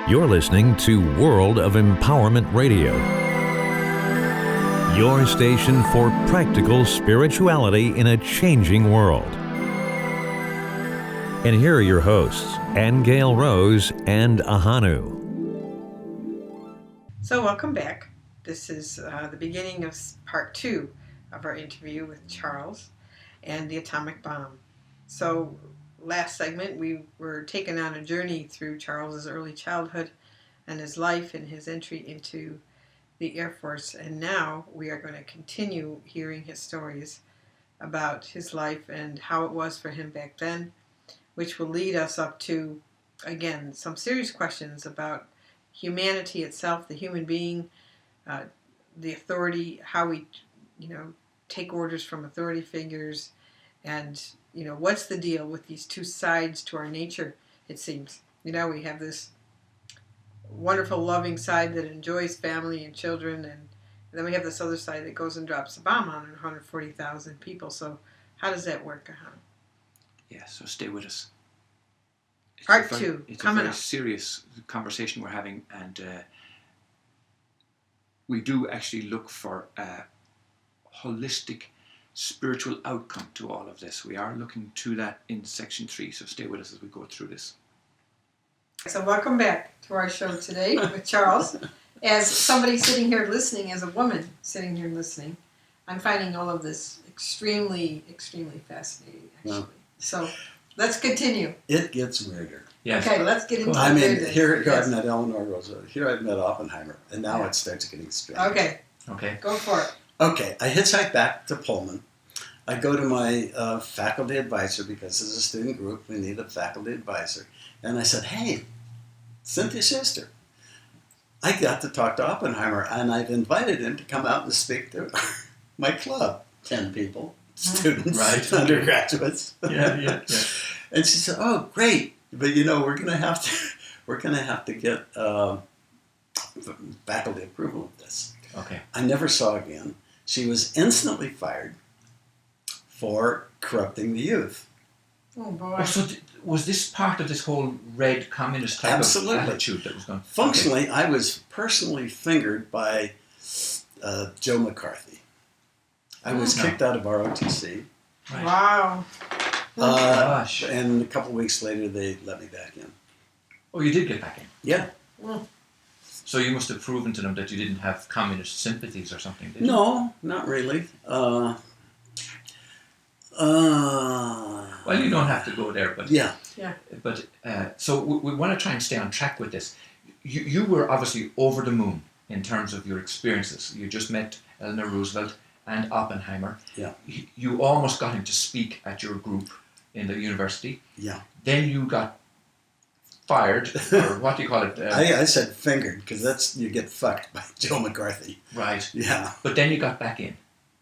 You're listening to World of Empowerment Radio, your station for practical spirituality in a changing world. And here are your hosts, Aingeal Rose and Ahonu. So welcome back. This is the beginning of part 2 of our interview with Charles and the atomic bomb. So last segment we were taken on a journey through Charles's early childhood and his life and his entry into the Air Force, and now we are going to continue hearing his stories about his life and how it was for him back then, which will lead us up to, again, some serious questions about humanity itself, the human being, the authority, how we, take orders from authority figures, and, what's the deal with these two sides to our nature, it seems. We have this wonderful, loving side that enjoys family and children, and then we have this other side that goes and drops a bomb on 140,000 people. So how does that work, Ahonu? Yeah, so stay with us. Part 2, it's coming a very up. serious conversation we're having, and we do actually look for a holistic spiritual outcome to all of this. We are looking to that in section 3, so stay with us as we go through this. So welcome back to our show today with Charles. As somebody sitting here listening, as a woman sitting here listening, I'm finding all of this extremely, extremely fascinating, actually. Well, so let's continue. It gets weirder. Yes. Okay, let's get into I mean, it. here I've met Eleanor Roosevelt, here I've met Oppenheimer, and now it starts getting strange. Okay, go for it. Okay, I hitchhike back to Pullman. I go to my faculty advisor, because as a student group, we need a faculty advisor. And I said, hey, Cynthia's sister, I got to talk to Oppenheimer, and I've invited him to come out and speak to my club. 10 people, students, Right. undergraduates. Yeah. And she said, oh, great, but we're going to have to get faculty approval of this. Okay. I never saw again. She was instantly fired for corrupting the youth. Oh, boy. Oh, so was this part of this whole red communist type Absolutely. of attitude that was going? Functionally, Okay. I was personally fingered by Joe McCarthy. I was No. kicked out of ROTC, Right. Wow. Gosh. and a couple of weeks later, they let me back in. Oh, you did get back in. Yeah. So you must have proven to them that you didn't have communist sympathies or something, did you? No, not really. Well, you don't have to go there, but Yeah. But so we want to try and stay on track with this. You were obviously over the moon in terms of your experiences. You just met Eleanor Roosevelt and Oppenheimer. Yeah. You almost got him to speak at your group in the university. Yeah. Then you got fired, or what do you call it? I said fingered, because that's, you get fucked by Joe McCarthy. Right. Yeah. But then you got back in.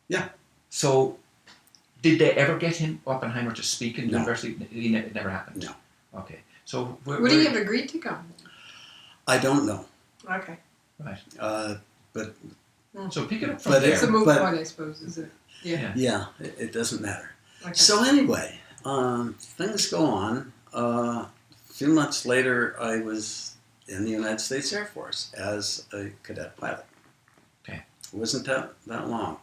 Yeah. So did they ever get him, Oppenheimer, to speak in the No. university? It never happened? No. Okay. So Would he have agreed to come? I don't know. Okay. Right. But So pick it up from But there. It's a moot But- point, I suppose, is it? Yeah. yeah, it doesn't matter. Okay. So anyway, things go on. A few months later, I was in the United States Air Force as a cadet pilot. Okay. It wasn't that long.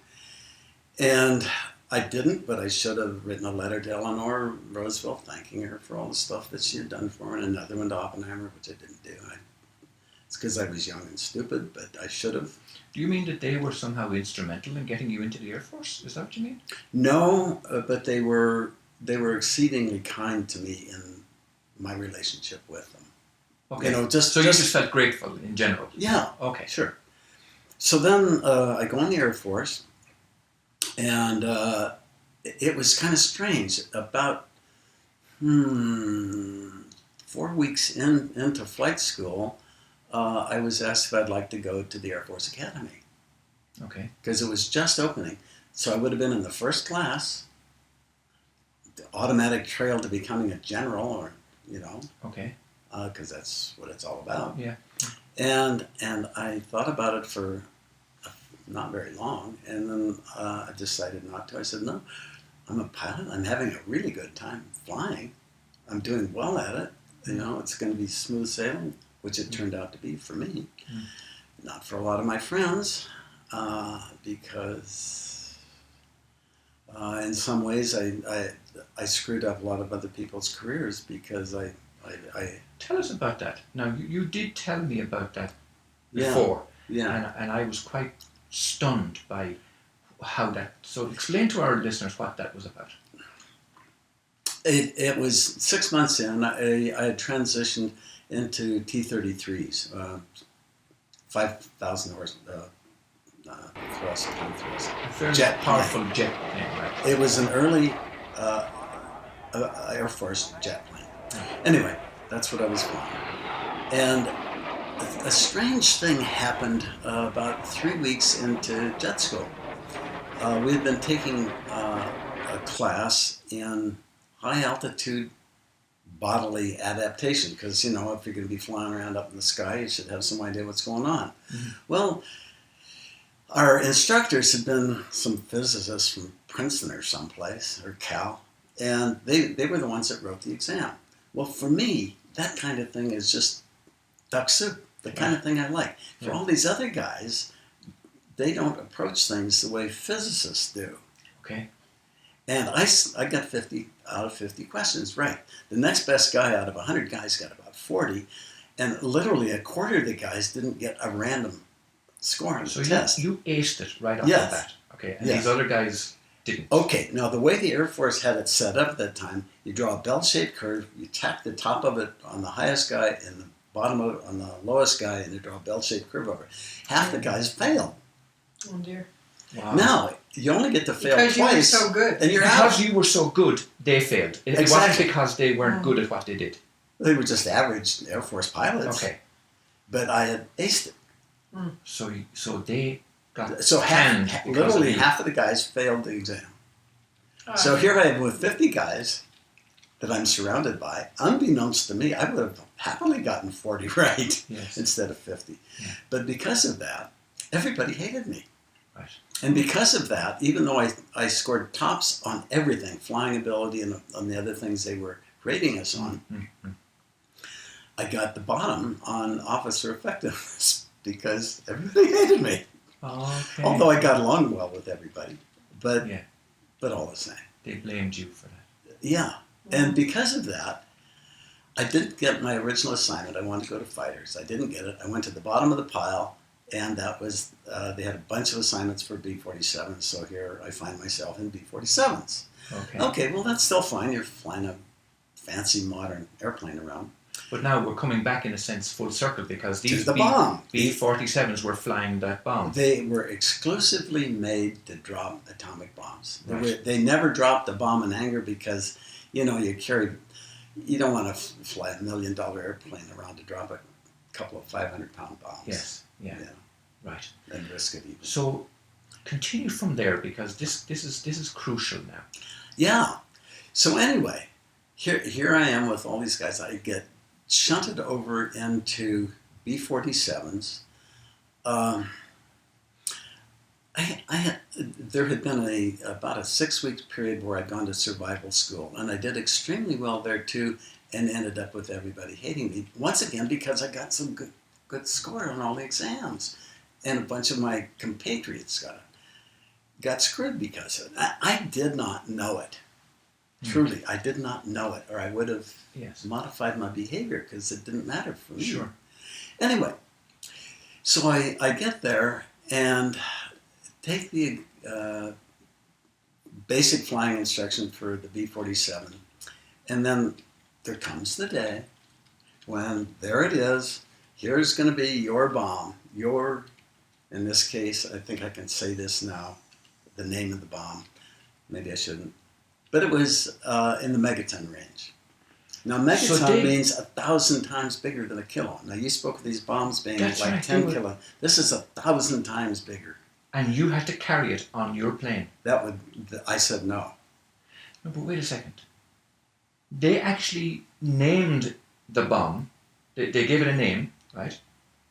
And I didn't, but I should have written a letter to Eleanor Roosevelt thanking her for all the stuff that she had done for me, and another one to Oppenheimer, which I didn't do. It's because I was young and stupid, but I should have. Do you mean that they were somehow instrumental in getting you into the Air Force? Is that what you mean? No, but they were exceedingly kind to me in my relationship with them. Okay. So you just felt grateful in general? Yeah, Okay. sure. So then I go in the Air Force, and it was kind of strange. About 4 weeks into flight school, I was asked if I'd like to go to the Air Force Academy, Okay. because it was just opening. So I would have been in the first class, the automatic trail to becoming a general, or Okay. because that's what it's all about. Yeah. And I thought about it for not very long, and then I decided not to. I said, no, I'm a pilot. I'm having a really good time flying. I'm doing well at it. It's going to be smooth sailing. which it turned out to be for me. Not for a lot of my friends, because in some ways I screwed up a lot of other people's careers because I Tell us about that. Now, you did tell me about that Yeah. before, yeah. and I was quite stunned by how that. So, explain to our listeners what that was about. It was 6 months in. I had transitioned into T-33s, 5,000 horse thrust, thrust. A fairly Jet powerful jet plane, right? It was an early Air Force jet plane. Anyway, that's what I was flying. And a strange thing happened about 3 weeks into jet school. We had been taking a class in high altitude bodily adaptation because, if you're going to be flying around up in the sky, you should have some idea what's going on. Mm-hmm. Well, our instructors had been some physicists from Princeton or someplace, or Cal, and they were the ones that wrote the exam. Well, for me, that kind of thing is just duck soup, the kind of thing I like. For all these other guys, they don't approach things the way physicists do. Okay. And I got 50 out of 50 questions right. The next best guy out of 100 guys got about 40, and literally a quarter of the guys didn't get a random score on the test. You aced it right off Yes. the bat. Okay, and Yes. these other guys didn't. Okay, now the way the Air Force had it set up at that time, you draw a bell-shaped curve, you tack the top of it on the highest guy and the bottom of it on the lowest guy, and you draw a bell-shaped curve over it. Half the guys failed. Oh dear. Wow. Now, you only get to fail Because you were twice, so good. and you're Because out. you were so good, they failed. It wasn't Exactly. because they weren't good at what they did. They were just average Air Force pilots. Okay. But I had aced it. So they got So canned because literally of you. half of the guys failed the exam. So here I am with 50 guys that I'm surrounded by. Unbeknownst to me, I would have happily gotten 40 right Yes. instead of 50. Yeah. But because of that, everybody hated me. Right. And because of that, even though I scored tops on everything, flying ability and on the other things they were rating us on, Mm-hmm. I got the bottom on officer effectiveness because everybody hated me. Okay. Although I got along well with everybody. But Yeah. but all the same. They blamed you for that. Yeah. And because of that, I didn't get my original assignment. I wanted to go to fighters. I didn't get it. I went to the bottom of the pile, and that was, they had a bunch of assignments for B-47s, so here I find myself in B-47s. Okay. Okay, well, that's still fine. You're flying a fancy modern airplane around. But now we're coming back in a sense full circle because these the bomb. B-47s were flying that bomb. They were exclusively made to drop atomic bombs. Right. They never dropped a bomb in anger because, you don't want to fly $1 million airplane around to drop a couple of 500-pound bombs. Yes. Yeah. Yeah, Right. and risk it even. So continue from there because this is crucial now. Yeah. So anyway, here I am with all these guys. I get shunted over into B-47s. There had been about a 6-week period where I'd gone to survival school, and I did extremely well there too, and ended up with everybody hating me once again because I got some good score on all the exams, and a bunch of my compatriots got screwed because of it. I did not know it. Truly, I did not know it, or I would have modified my behavior because it didn't matter for me. Sure. Anyway, so I get there and take the basic flying instruction for the B-47, and then there comes the day when there it is. Here's going to be your bomb. In this case, I think I can say this now, the name of the bomb. Maybe I shouldn't. But it was in the megaton range. Now, megaton means 1,000 times bigger than a kilo. Now, you spoke of these bombs being That's like right, 10 kilo. This is 1,000 times bigger. And you had to carry it on your plane. I said no. No, but wait a second. They actually named the bomb. They gave it a name, right?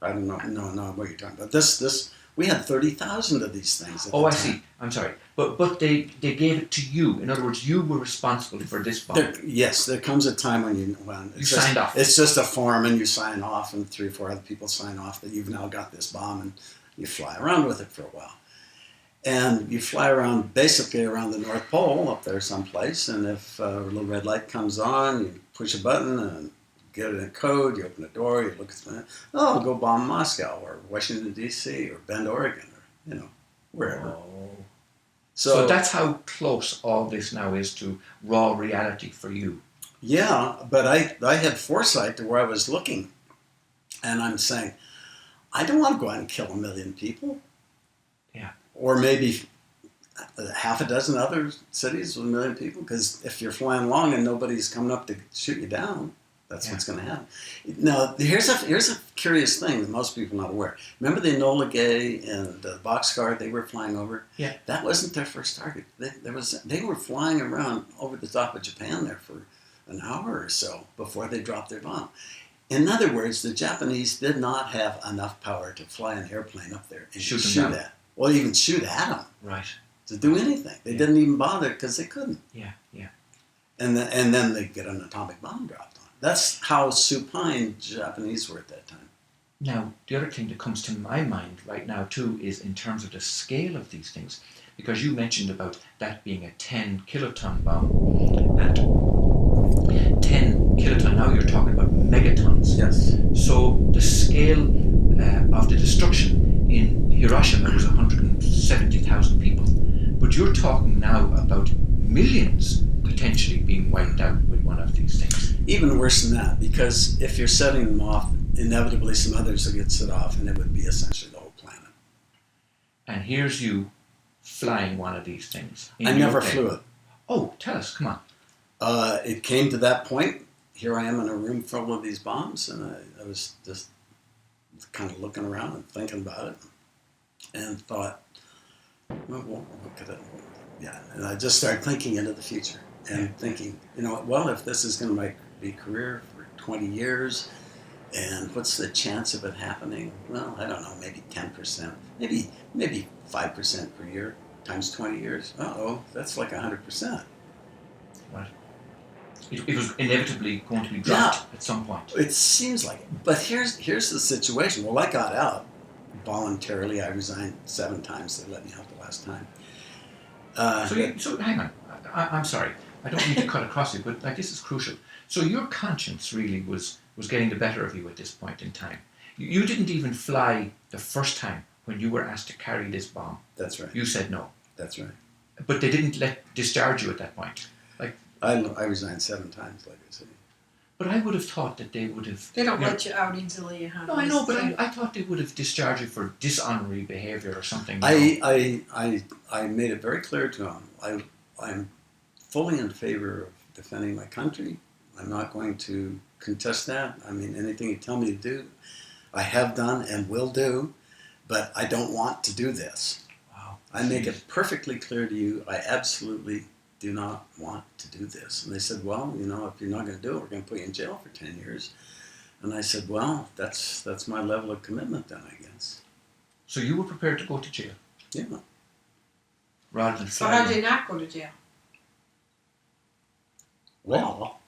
I don't know what you're talking about. This We had 30,000 of these things. At Oh, the I time. see. I'm sorry. But they gave it to you. In other words, you were responsible for this bomb. Yes, there comes a time when you signed off. It's just a form, and you sign off, and 3 or 4 other people sign off that you've now got this bomb, and you fly around with it for a while. And you fly around, basically around the North Pole, up there someplace, and if a little red light comes on, you push a button and get it in code, you open the door, you look at the, go bomb Moscow, or Washington, D.C., or Bend, Oregon, or, wherever. Oh. So that's how close all this now is to raw reality for you. Yeah, but I had foresight to where I was looking, and I'm saying, I don't want to go out and kill 1 million people. Yeah. Or maybe half a dozen other cities with 1 million people, because if you're flying along and nobody's coming up to shoot you down, that's what's going to happen. Now, here's a curious thing that most people are not aware. Remember the Enola Gay and the Boxcar they were flying over? Yeah. That wasn't their first target. They were flying around over the top of Japan there for an hour or so before they dropped their bomb. In other words, the Japanese did not have enough power to fly an airplane up there and shoot at. Well, even shoot at them. Right. To do anything. They didn't even bother because they couldn't. Yeah, yeah. And then they get an atomic bomb dropped on. That's how supine Japanese were at that time. Now, the other thing that comes to my mind right now too is in terms of the scale of these things, because you mentioned about that being a 10 kiloton bomb, and 10 kiloton, now you're talking about megatons. Yes. So the scale of the destruction in Hiroshima was 170,000 people, but you're talking now about millions potentially being wiped out with one of these things. Even worse than that, because if you're setting them off, inevitably some others will get set off, and it would be essentially the whole planet. And here's you flying one of these things. I never flew it. Oh, tell us, come on. It came to that point. Here I am in a room full of these bombs, and I was just kind of looking around and thinking about it, and thought, well, what could it? Yeah, and I just started thinking into the future and thinking, well, if this is going to be a career for 20 years, and what's the chance of it happening? Well, I don't know, maybe 10%, maybe 5% per year times 20 years. That's like 100%. Right. It was inevitably going to be dropped at some point. It seems like it. But here's the situation. Well, I got out voluntarily. I resigned 7 times. They let me out the last time. So hang on. I'm sorry. I don't mean to cut across you, but this is crucial. So your conscience really was getting the better of you at this point in time. You didn't even fly the first time when you were asked to carry this bomb. That's right. You said no. That's right. But they didn't discharge you at that point. I resigned 7 times, like I said. But I would have thought that they would have... They don't let you out easily. No, I know, but I thought they would have discharged you for dishonorary behaviour or something. I made it very clear to them. I'm fully in favor of defending my country. I'm not going to contest that. I mean, anything you tell me to do, I have done and will do, but I don't want to do this. Wow. I make it perfectly clear to you, I absolutely do not want to do this. And they said, well, if you're not going to do it, we're going to put you in jail for 10 years. And I said, well, that's my level of commitment then, I guess. So you were prepared to go to jail? Yeah. Rather than So fly? how did you not go to jail? Well,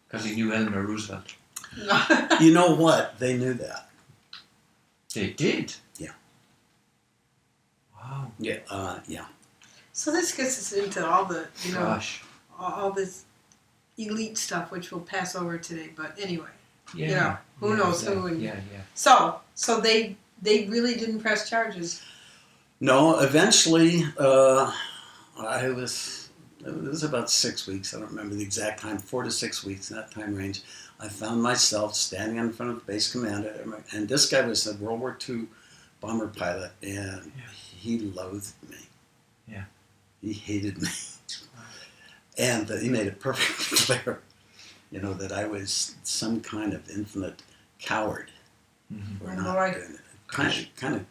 because he knew Eleanor Roosevelt. you know what? They knew that. They did? Yeah. Wow. Yeah. So this gets us into all the, Gosh. all this elite stuff, which we'll pass over today. But anyway, Yeah. who knows who? And Yeah. So they really didn't press charges. No, eventually, it was about 6 weeks. I don't remember the exact time, 4 to 6 weeks in that time range. I found myself standing in front of the base commander, and this guy was a World War II bomber pilot, and he loathed me. Yeah. He hated me. And he made it perfectly clear, that I was some kind of infinite coward. Mm-hmm. For not doing it.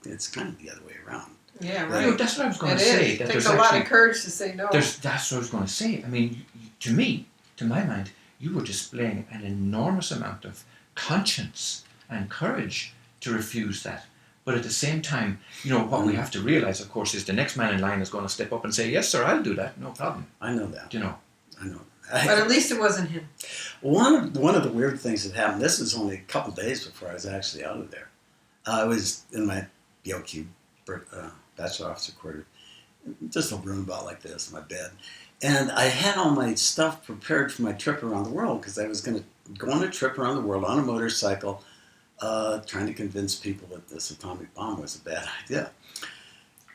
It's kind of the other way around. Yeah, Well, right. that's what I was going It to is. say. It That takes there's a lot actually- of courage to say no. That's what I was going to say. I mean, to my mind, you were displaying an enormous amount of conscience and courage to refuse that. But at the same time, what we have to realize, of course, is the next man in line is going to step up and say, yes, sir, I'll do that. No problem. I know that. I know. But at least it wasn't him. One of the weird things that happened, this was only a couple days before I was actually out of there. I was in my BOQ, Bachelor Officer Quarter, just a room about like this, my bed. And I had all my stuff prepared for my trip around the world because I was going to go on a trip around the world on a motorcycle, trying to convince people that this atomic bomb was a bad idea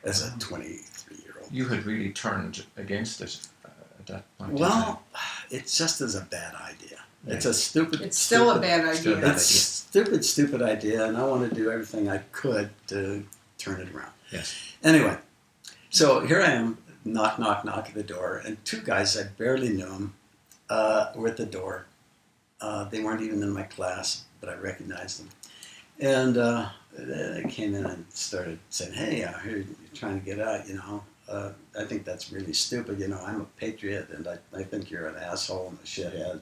as a 23-year-old. You had really turned against it at that point. Well, it just is a bad idea. Yeah. It's a stupid... It's still a bad idea. It's a stupid idea, and I want to do everything I could to turn it around. Yes. Anyway, so here I am, knock at the door, and two guys, I barely knew them, were at the door. They weren't even in my class, but I recognized them. And they came in and started saying, hey, I heard you're trying to get out, I think that's really stupid, I'm a patriot, and I think you're an asshole and a shithead.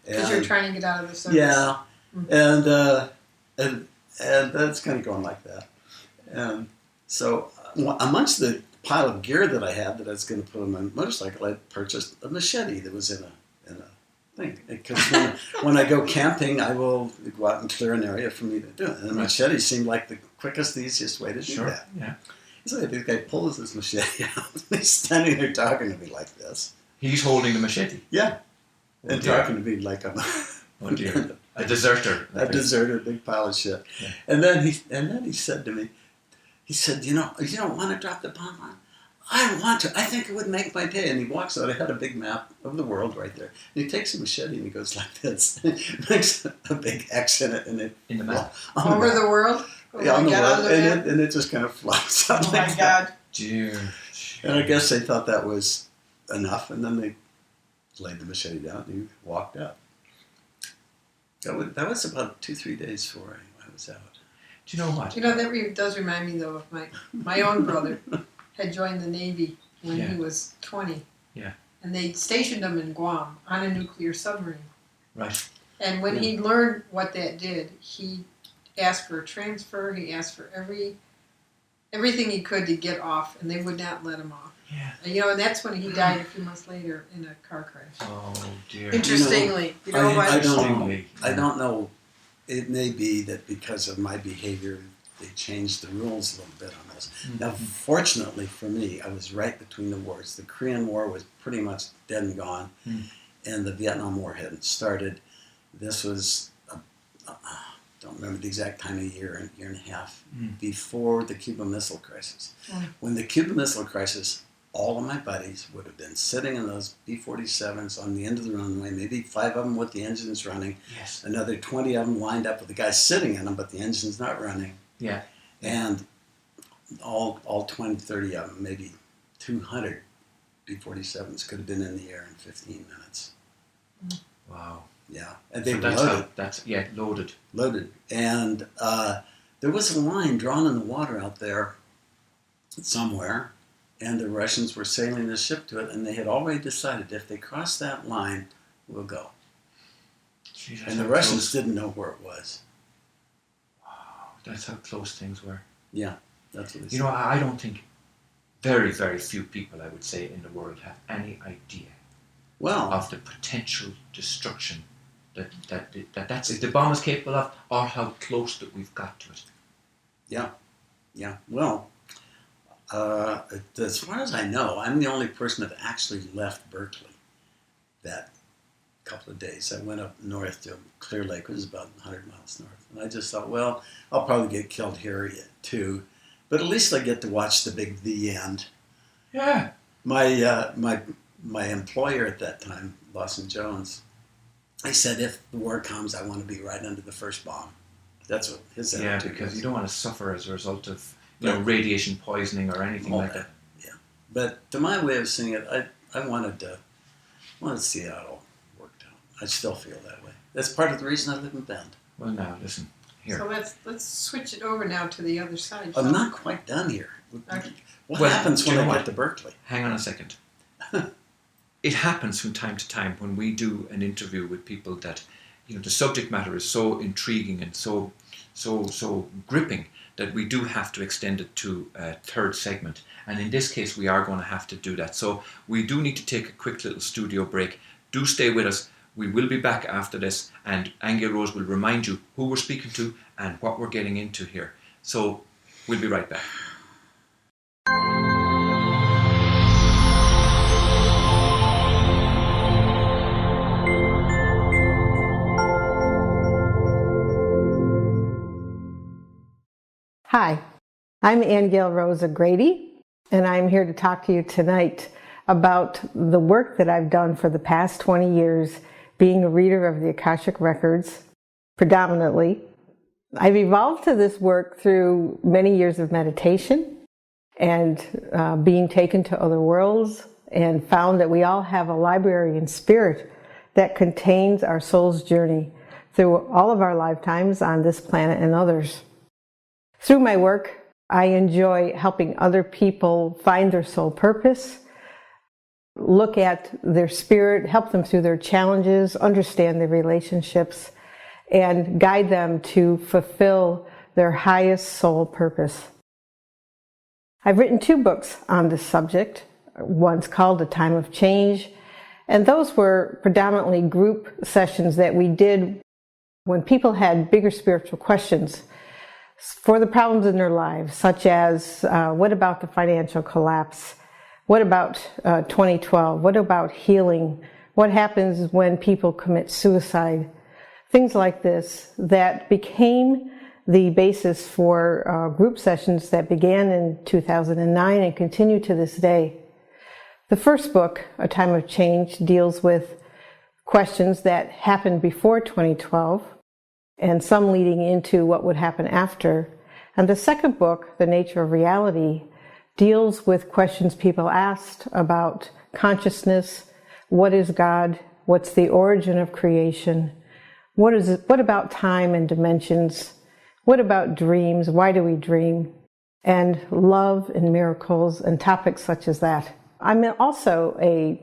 Because you're trying to get out of the service. Yeah, and that's kind of going like that. And so amongst the pile of gear that I had that I was going to put on my motorcycle, I purchased a machete that was in a thing. Because when I go camping, I will go out and clear an area for me to do it. And a machete seemed like the quickest, easiest way to do that. Yeah. So this guy pulls his machete out. He's standing there talking to me like this. He's holding the machete? Yeah. Oh, and dear. talking to me like I'm oh dear. A deserter. A deserter, big pile of shit. Yeah. And then he said to me, he said, you don't want to drop the bomb on? I want to. I think it would make my day. And he walks out. I had a big map of the world right there. And he takes a machete and he goes like this. Makes a big X in it. In the map? Over the world? Yeah, on the world. And it just kind of flops out. Oh my God. Dear. And I guess they thought that was enough. And then they laid the machete down and he walked out. That was about 2-3 days before I was out. Do you know what? That does remind me, though, of my own brother had joined the Navy when he was 20. Yeah. And they stationed him in Guam on a nuclear submarine. Right. And when he learned what that did, he asked for a transfer. He asked for everything he could to get off, and they would not let him off. Yeah. And that's when he died a few months later in a car crash. Oh dear. Interestingly. I don't know. It may be that because of my behavior, they changed the rules a little bit on this. Mm-hmm. Now, fortunately for me, I was right between the wars. The Korean War was pretty much dead and gone, and the Vietnam War hadn't started. This was, don't remember the exact time of year and a half, before the Cuban Missile Crisis. When the Cuban Missile Crisis, all of my buddies would have been sitting in those B-47s on the end of the runway, maybe 5 of them with the engines running, another 20 of them lined up with the guys sitting in them, but the engine's not running. Yeah. And all 20, 30 of them, maybe 200 B-47s could have been in the air in 15 minutes. Wow. Yeah. And they loaded. Loaded. Loaded. And there was a line drawn in the water out there somewhere, and the Russians were sailing the ship to it, and they had already decided if they cross that line, we'll go. Jeez, and the Russians didn't know where it was. Wow, that's how close things were. Yeah, that's what they said. I don't think very, very few people, I would say, in the world have any idea of the potential destruction that's the bomb is capable of, or how close that we've got to it. Yeah. Well, as far as I know, I'm the only person that actually left Berkeley that couple of days. I went up north to Clear Lake, which is about 100 miles north. And I just thought, well, I'll probably get killed here too. But at least I get to watch the end. Yeah. My employer at that time, Lawson Jones, he said, if the war comes, I want to be right under the first bomb. That's what his attitude because was. you don't want to suffer as a result of radiation poisoning or anything like that. Yeah. But to my way of seeing it, I wanted to see how it all worked out. I still feel that way. That's part of the reason I live in Bend. Well, now, listen, here. So let's switch it over now to the other side. I'm not quite done here. Okay. What happens when I get to Berkeley? Hang on a second. It happens from time to time when we do an interview with people that the subject matter is so intriguing and so gripping that we do have to extend it to a third segment. And in this case, we are going to have to do that. So we do need to take a quick little studio break. Do stay with us. We will be back after this, and Aingeal Rose will remind you who we're speaking to and what we're getting into here. So we'll be right back. Hi, I'm Aingeal Rose of Grady, and I'm here to talk to you tonight about the work that I've done for the past 20 years being a reader of the Akashic Records, predominantly. I've evolved to this work through many years of meditation and being taken to other worlds, and found that we all have a library in spirit that contains our soul's journey through all of our lifetimes on this planet and others. Through my work, I enjoy helping other people find their soul purpose, look at their spirit, help them through their challenges, understand their relationships, and guide them to fulfill their highest soul purpose. I've written 2 books on this subject. One's called A Time of Change, and those were predominantly group sessions that we did when people had bigger spiritual questions for the problems in their lives, such as what about the financial collapse? What about 2012? What about healing? What happens when people commit suicide? Things like this that became the basis for group sessions that began in 2009 and continue to this day. The first book, A Time of Change, deals with questions that happened before 2012, and some leading into what would happen after. And the second book, The Nature of Reality, deals with questions people asked about consciousness, what is God, what's the origin of creation, what about time and dimensions, what about dreams, why do we dream, and love and miracles and topics such as that. I'm also a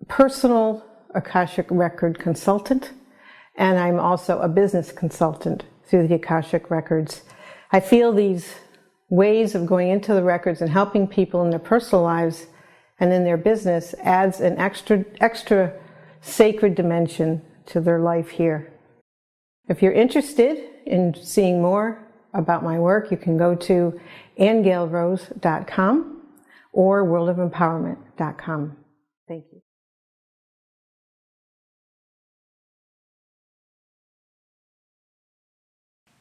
personal Akashic Record consultant, and I'm also a business consultant through the Akashic Records. I feel these ways of going into the records and helping people in their personal lives and in their business adds an extra sacred dimension to their life here. If you're interested in seeing more about my work, you can go to aingealrose.com or worldofempowerment.com. Thank you.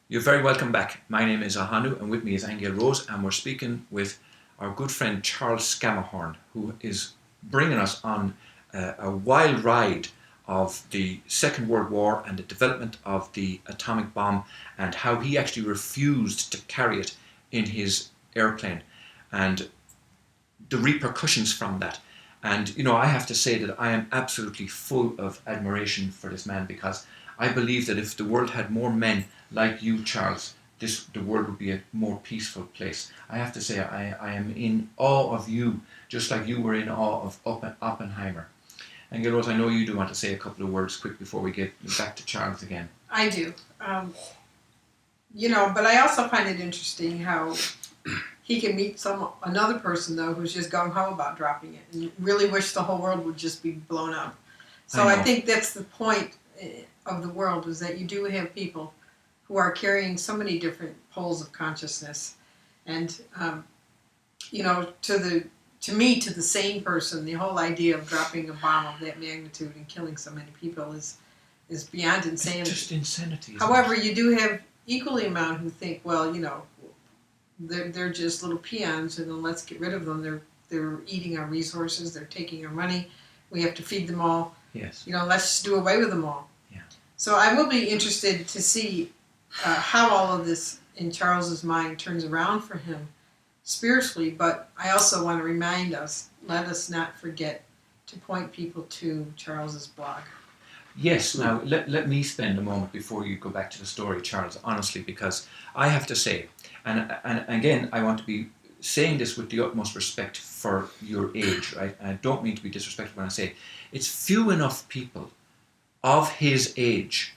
You're very welcome back. My name is Ahonu, and with me is Aingeal Rose, and we're speaking with our good friend Charles Scamahorn, who is bringing us on a wild ride of the Second World War and the development of the atomic bomb, and how he actually refused to carry it in his airplane, and the repercussions from that. And I have to say that I am absolutely full of admiration for this man, because I believe that if the world had more men like you, Charles, the world would be a more peaceful place. I have to say I am in awe of you, just like you were in awe of Oppenheimer. And Rose, I know you do want to say a couple of words quick before we get back to Charles again. I do. But I also find it interesting how he can meet another person, though, who's just gung-ho about dropping it and really wish the whole world would just be blown up. So I think that's the point of the world, is that you do have people who are carrying so many different poles of consciousness. And, to me, to the sane person, the whole idea of dropping a bomb of that magnitude and killing so many people is beyond insanity. It's just insanity. However, you do have equally amount who think, well, they're just little peons, and then let's get rid of them. They're eating our resources. They're taking our money. We have to feed them all. Yes. Let's just do away with them all. Yeah. So I will be interested to see how all of this in Charles's mind turns around for him spiritually. But I also want to remind us, let us not forget to point people to Charles's blog. Yes, now let me spend a moment before you go back to the story, Charles, honestly, because I have to say, and again, I want to be saying this with the utmost respect for your age, right? And I don't mean to be disrespectful when I say it's few enough people of his age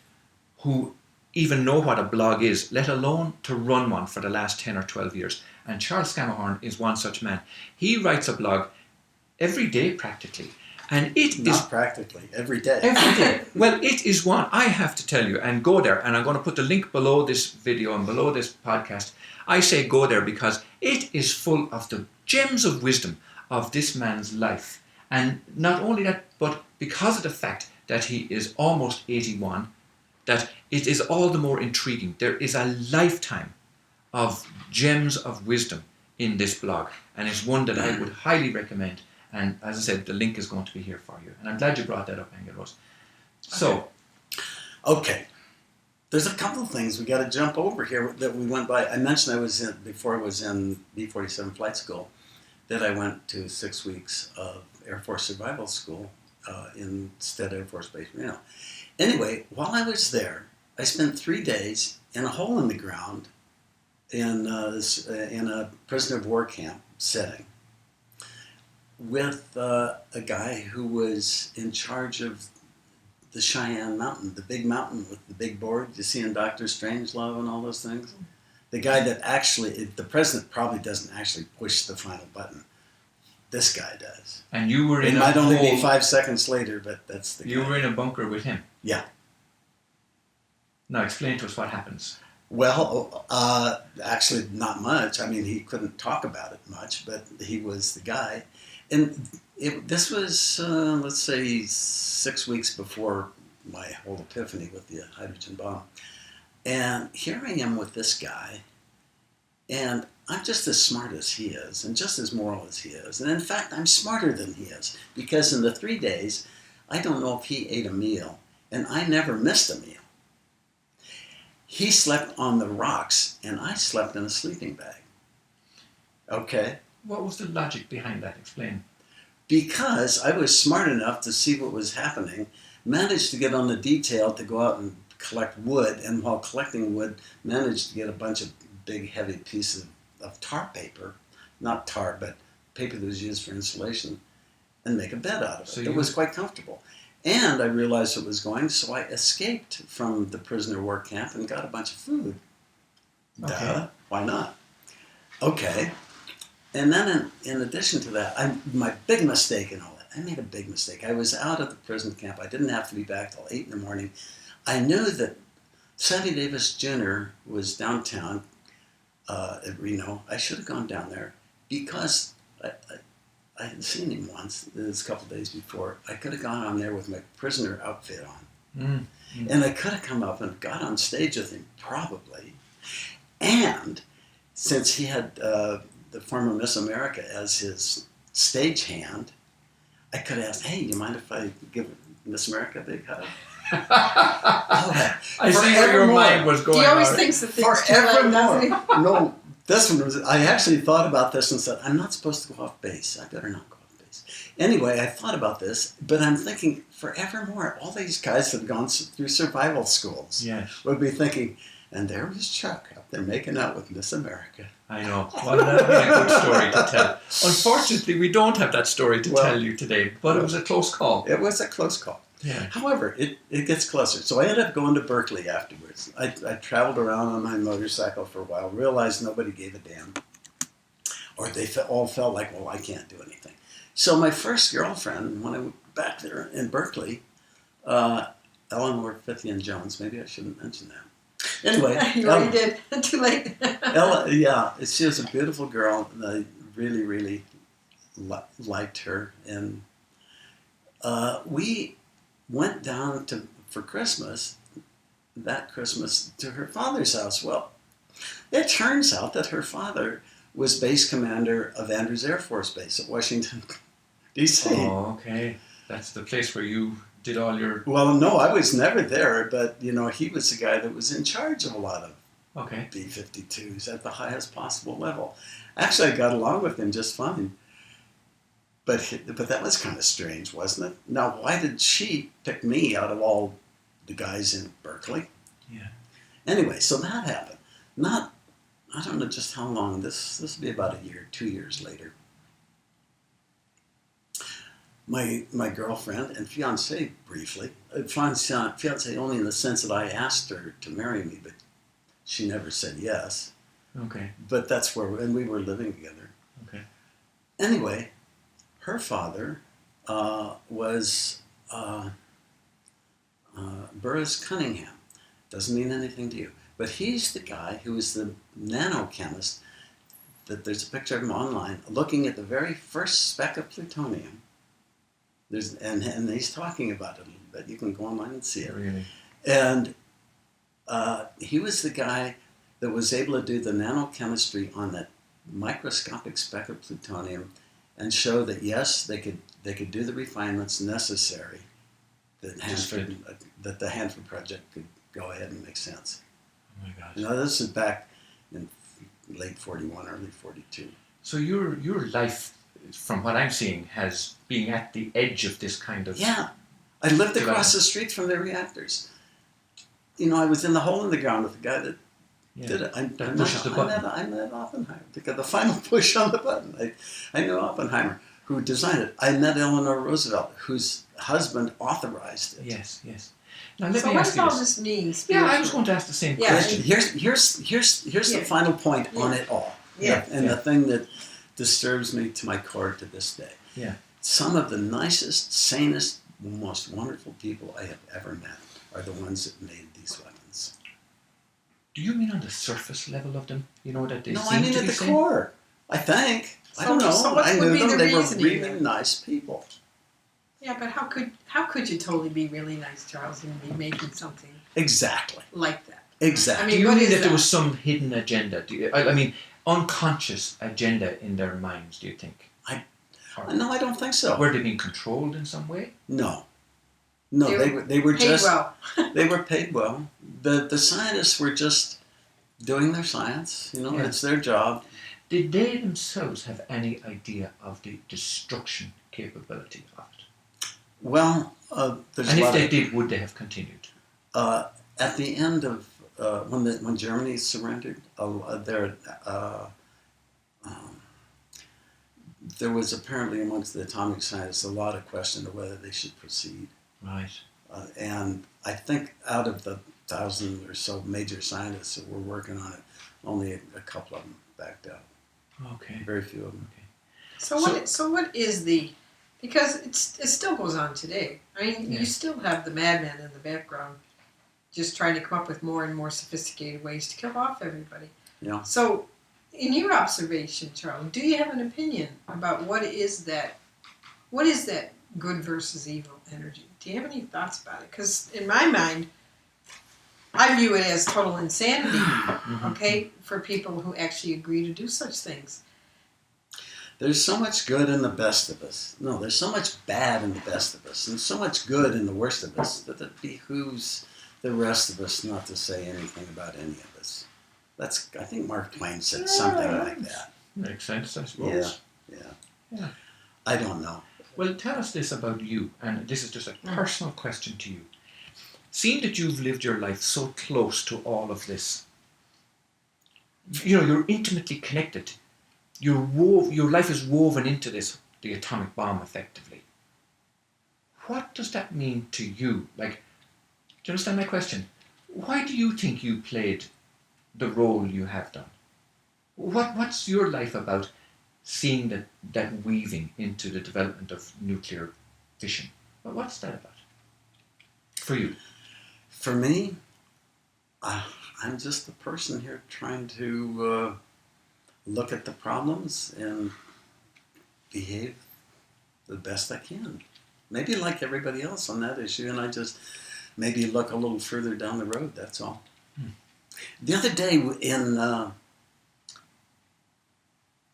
who even know what a blog is, let alone to run one for the last 10 or 12 years. And Charles Scamahorn is one such man. He writes a blog every day practically. And it Not is practically, every day. every day. Well, it is one, I have to tell you, and go there, and I'm going to put the link below this video and below this podcast. I say go there because it is full of the gems of wisdom of this man's life. And not only that, but because of the fact that he is almost 81, that it is all the more intriguing. There is a lifetime of gems of wisdom in this blog, and it's one that I would highly recommend. And as I said, the link is going to be here for you. And I'm glad you brought that up, Aingeal Rose. So, Okay. There's a couple of things we got to jump over here that we went by. I mentioned before I was in B-47 flight school, that I went to 6 weeks of Air Force Survival School in Stead Air Force Base, Reno. Anyway, while I was there, I spent 3 days in a hole in the ground in a prisoner of war camp setting with a guy who was in charge of the Cheyenne Mountain, the big mountain with the big board you see in Doctor Strangelove and all those things. The guy that actually, the president probably doesn't actually push the final button. This guy does. and you were It in a might only be hole- 5 seconds later, but that's the You guy. were in a bunker with him. Yeah. Now explain to us what happens. Well, actually not much. I mean, he couldn't talk about it much, but he was the guy. And this was, let's say, 6 weeks before my whole epiphany with the hydrogen bomb. And here I am with this guy, and I'm just as smart as he is, and just as moral as he is. And in fact, I'm smarter than he is, because in the 3 days, I don't know if he ate a meal, and I never missed a meal. He slept on the rocks, and I slept in a sleeping bag. Okay? What was the logic behind that? Explain. Because I was smart enough to see what was happening, managed to get on the detail to go out and collect wood, and while collecting wood, managed to get a bunch of big, heavy pieces of tar paper, not tar, but paper that was used for insulation, and make a bed out of it. So It was quite comfortable. And I realized what was going, so I escaped from the prisoner war camp and got a bunch of food. Okay. Duh, why not? Okay. And then in addition to that, my big mistake in all that, I made a big mistake. I was out at the prison camp. I didn't have to be back till 8 in the morning. I knew that Sammy Davis Jr. was downtown at Reno. I should have gone down there because I had seen him once, this couple of days before. I could have gone on there with my prisoner outfit on. And I could have come up and got on stage with him, probably. And since he had the former Miss America as his stagehand, I could have asked, hey, you mind if I give Miss America a big hug? I see where your mind was going. He always on. thinks that things too late, doesn't he? No, this one was, I actually thought about this and said, I'm not supposed to go off base. I better not go off base. Anyway, I thought about this, but I'm thinking forevermore, all these guys that have gone through survival schools Yes. would be thinking, and there was Chuck up there making out with Miss America. I know. Well, that would be a good story to tell. Unfortunately, we don't have that story to tell you today, but it was a close call. It was a close call. Yeah. However, it gets closer. So I ended up going to Berkeley afterwards. I traveled around on my motorcycle for a while, realized nobody gave a damn. Or they all felt like, well, I can't do anything. So my first girlfriend, when I went back there in Berkeley, Eleanor Jones, maybe I shouldn't mention that. Anyway. You already did. Too late. Ella, yeah, she was a beautiful girl, and I really, really liked her. And we went down for Christmas, that Christmas, to her father's house. Well, it turns out that her father was base commander of Andrews Air Force Base at Washington, D.C. Oh, okay. That's the place where you did all your... Well, no, I was never there, but, he was the guy that was in charge of a lot of Okay. B-52s at the highest possible level. Actually, I got along with him just fine. But that was kind of strange, wasn't it? Now, why did she pick me out of all the guys in Berkeley? Yeah. Anyway, so that happened. I don't know just how long. This would be about a year, 2 years later. my girlfriend and fiancée briefly. Fiancée only in the sense that I asked her to marry me, but she never said yes. Okay. But that's where, and we were living together. Okay. Anyway, her father was Burroughs Cunningham. Doesn't mean anything to you. But he's the guy who was the nanochemist, that there's a picture of him online, looking at the very first speck of plutonium. And he's talking about it a little bit. You can go online and see it. Really? And he was the guy that was able to do the nanochemistry on that microscopic speck of plutonium and show that, yes, they could do the refinements necessary that the Hanford project could go ahead and make sense. Oh my gosh. You know, this is back in late 41, early 42. So your life, from what I'm seeing, has been at the edge of this kind of... Yeah. I lived across the street from the reactors. You know, I was in the hole in the ground with the guy that did it. I met Oppenheimer. The final push on the button. I knew Oppenheimer, who designed it. I met Eleanor Roosevelt, whose husband authorized it. Yes. Now let So me what ask does you all this. this mean? Yeah, I was going to ask the same question. Here's the final point on it all. And the thing that disturbs me to my core to this day. Yeah. Some of the nicest, sanest, most wonderful people I have ever met are the ones that made these weapons. Do you mean on the surface level of them? You know, that they No, seem I mean to at be the sane? core. I think. I don't know. So what I would knew be them. the They were reasoning really then? nice people. Yeah, but how could you totally be really nice, Charles, and be making something Exactly. like that? Exactly. I mean, Do you what mean is that there that? was some hidden agenda? I mean, unconscious agenda in their minds, do you think? No, I don't think so. Were they being controlled in some way? No, they were Paid just well. they were paid well. The scientists were just doing their science. You know, Yeah. it's their job. Did they themselves have any idea of the destruction capability of it? Well, there's And a if lot they of, did, would they have continued? at the end of when Germany surrendered, there was apparently amongst the atomic scientists a lot of question of whether they should proceed. Right. And I think out of the 1,000 or so major scientists that were working on it, only a couple of them backed out. Okay. Very few of them. So what is the? Because it still goes on today. I mean, you still have the madman in the background, just trying to come up with more and more sophisticated ways to kill off everybody. Yeah. So, in your observation, Charlie, do you have an opinion about what is that good versus evil energy? Do you have any thoughts about it? Because in my mind, I view it as total insanity, okay, for people who actually agree to do such things. There's so much good in the best of us. No, there's so much bad in the best of us, and so much good in the worst of us that it behooves the rest of us not to say anything about any of us. I think Mark Twain said something like that. Makes sense, I suppose. Yeah. I don't know. Well, tell us this about you, and this is just a personal question to you. Seeing that you've lived your life so close to all of this, you know, you're intimately connected. Your life is woven into this, the atomic bomb, effectively. What does that mean to you? Like, do you understand my question? Why do you think you played the role you have done? What's your life about, seeing that weaving into the development of nuclear fission? What's that about for you? For me, I'm just a person here trying to look at the problems and behave the best I can. Maybe like everybody else on that issue, and I just maybe look a little further down the road, that's all. The other day in,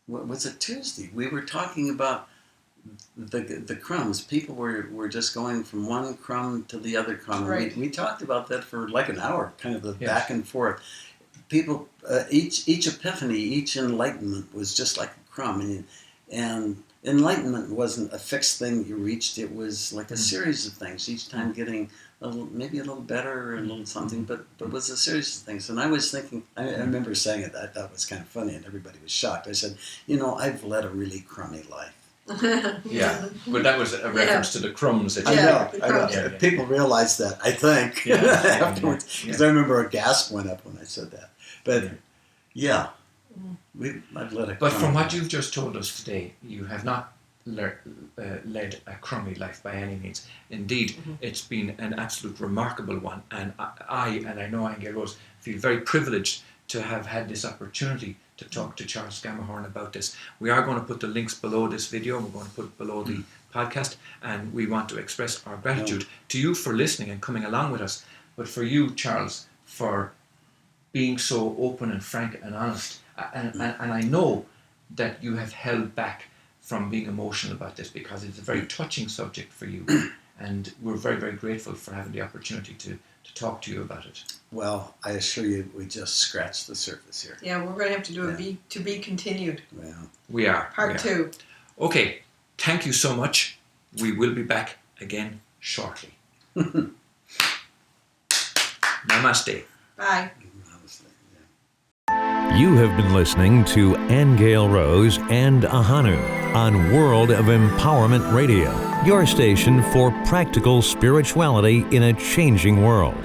what was it, Tuesday, we were talking about the crumbs. People were just going from one crumb to the other crumb. Right. We talked about that for like an hour, kind of the back and forth. People, each epiphany, each enlightenment was just like a crumb. And enlightenment wasn't a fixed thing you reached. It was like a series of things, each time getting maybe a little better or a little something, but it was a series of things. And I was thinking, I remember saying it, I thought it was kind of funny, and everybody was shocked. I said, you know, I've led a really crummy life. Yeah, but that was a reference to the crumbs that I you know. the I know. crumbs. Yeah. People realize that, I think, Yeah. afterwards. Yeah. Because I remember a gasp went up when I said that. But Yeah. I've let it But come from out. what you've just told us today, you have not led a crummy life by any means. Indeed, it's been an absolute remarkable one, and I know Aingeal Rose feel very privileged to have had this opportunity to talk to Charles Scamahorn about this. We are going to put the links below this video, and we're going to put below the podcast, and we want to express our gratitude to you for listening and coming along with us, but for you, Charles, for being so open and frank and honest. And I know that you have held back from being emotional about this because it's a very touching subject for you. And we're very, very grateful for having the opportunity to talk to you about it. Well, I assure you, we just scratched the surface here. Yeah, we're going to have to do a to be continued. Well, We are. Part 2. Okay, thank you so much. We will be back again shortly. Namaste. Bye. honestly, yeah. You have been listening to Aingeal Rose and Ahonu on World of Empowerment Radio, your station for practical spirituality in a changing world.